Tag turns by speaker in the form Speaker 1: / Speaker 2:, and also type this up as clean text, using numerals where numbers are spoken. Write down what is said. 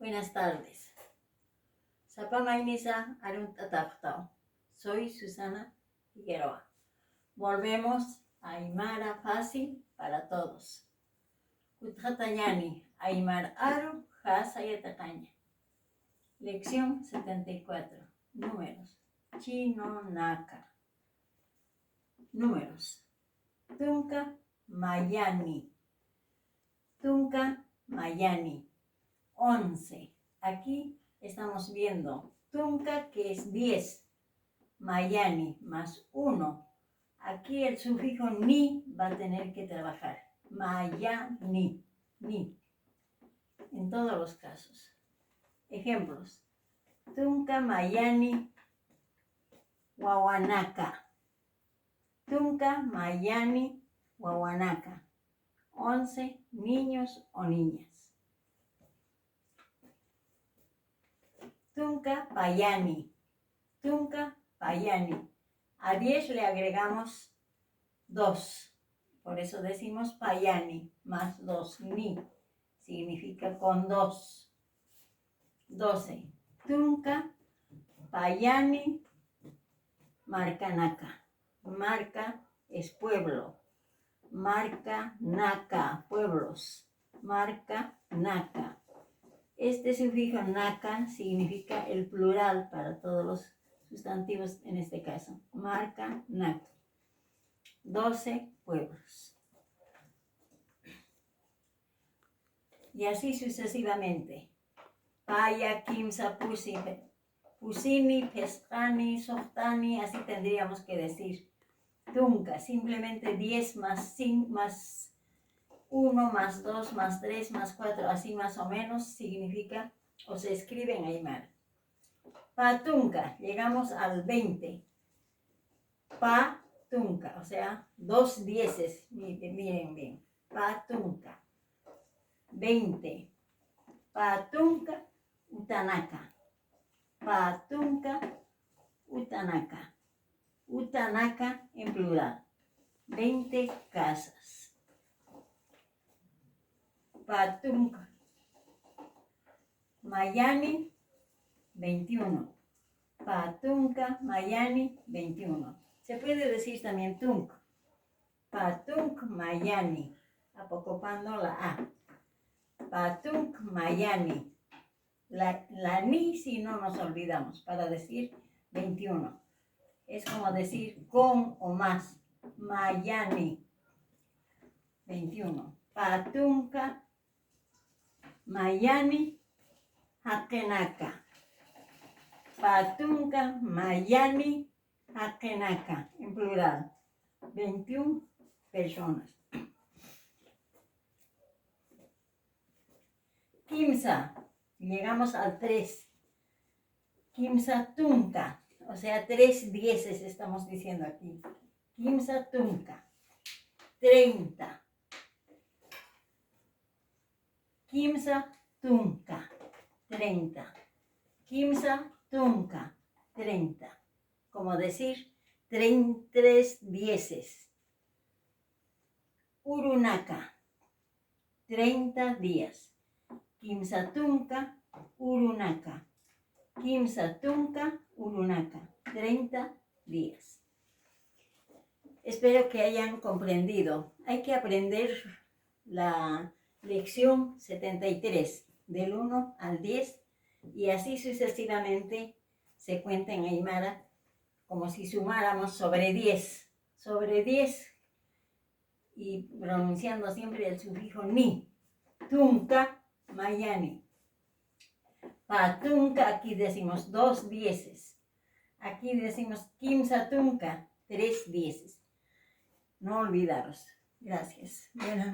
Speaker 1: Buenas tardes. Sapamainisa Arun Tataptao. Soy Susana Figueroa. Volvemos a Aymara fácil para todos. Kuthatayani, Aymar Aru, Hasayatakaña. Lección 74. Números. Chino Naka. Números. Tunka Mayani. Tunka Mayani. 11. Aquí estamos viendo Tunka, que es 10. Mayani más 1. Aquí el sufijo ni va a tener que trabajar. Mayani. Ni. En todos los casos. Ejemplos. Tunka Mayani Wawanaka. Tunka Mayani Wawanaka. 11 niños o niñas. Tunka Payani. Tunka Payani. A 10 le agregamos 2. Por eso decimos Payani más 2. Ni. Significa con 2. 12. Tunka Payani Marcanaka. Marca es pueblo. Marca Naka, pueblos. Marca Naka. Este sufijo naka significa el plural para todos los sustantivos en este caso. Marca naka. 12 pueblos. Y así sucesivamente. Paya, Kimsa, Pusini, Pestani, Sohtani, así tendríamos que decir. Tunka, simplemente 10 más 5 más 1 más 2 más 3 más 4, así más o menos significa o se escribe en Aymara. Patunka, llegamos al 20. Patunka, o sea, 2 dieces, miren bien. Patunka. 20. Patunka, Utanaka. Patunka, Utanaka. Utanaka en plural. 20 casas. Patunka Mayani 21. Patunka Mayani 21. Se puede decir también Tunk. Patunk Mayani. Apocopando la A. Patunk Mayani. La ni si no nos olvidamos para decir 21. Es como decir con o más. Mayani 21. Patunka Mayani Hakenaka. Patunka Mayani Hakenaka. En plural. 21 personas. Kimsa. Llegamos al 3. Kimsa Tunka. O sea, 3 dieces estamos diciendo aquí. Kimsa Tunka. 30. Kimsa Tunka, 30. Kimsa Tunka, 30. Como decir, 3 dieces. Urunaka, 30 días. Kimsa Tunka, Urunaka. Kimsa Tunka, Urunaka, 30 días. Espero que hayan comprendido. Hay que aprender la lección 73, del 1 al 10, y así sucesivamente se cuenta en Aymara, como si sumáramos sobre 10. Sobre 10, y pronunciando siempre el sufijo ni. Tunka Mayani. Patunka, aquí decimos 2 dieces. Aquí decimos Kimsa Tunka, 3 dieces. No olvidaros. Gracias. Buenas